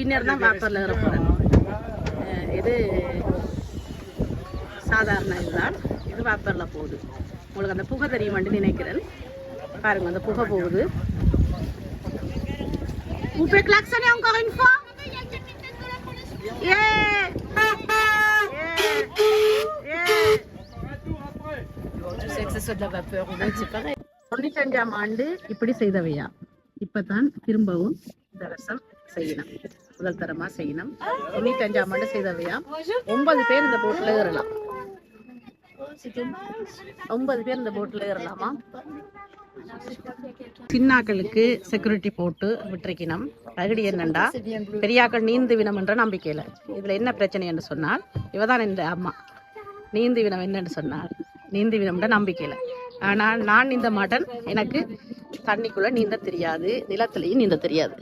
பின்னர் தான் வாப்பரில் ஏற போகிறேன். இது சாதாரண இதுதான். இது வாப்பரில் போகுது. உங்களுக்கு அந்த புகை தெரியுமான்னு நினைக்கிறேன். பாருங்க அந்த புகை போகுது. Vous pouvez klaxonner encore une fois? Yeah! Je sais que ce soit de la vapeur ou non, c'est pareil. 95ஆம் ஆண்டு இப்படி செய்தவையா? இப்பதான் திரும்பவும் இந்த வருஷம் செய்யணும். முதல் தரமா செய்யணும். 95ஆம் ஆண்டு செய்தவையா? 9 பேர் இந்த போட்ல ஏறலாம். 9 பேர் இந்த போட்ல ஏறலாமா? சின்னாக்களுக்கு செக்யூரிட்டி போட்டு விட்டுருக்கணும். அகடி என்னண்டா பெரியாக்கள் நீந்து வினம் என்ற நம்பிக்கையில். இதில் என்ன பிரச்சனை என்று சொன்னால், இவதான் இந்த அம்மா நீந்து வினம் என்னன்னு சொன்னார். நீந்து வினம்ன்ற நம்பிக்கையில். ஆனால் நான் நீந்த மாட்டேன். எனக்கு தண்ணிக்குள்ளே நீந்த தெரியாது, நிலத்திலையும் நீந்த தெரியாது.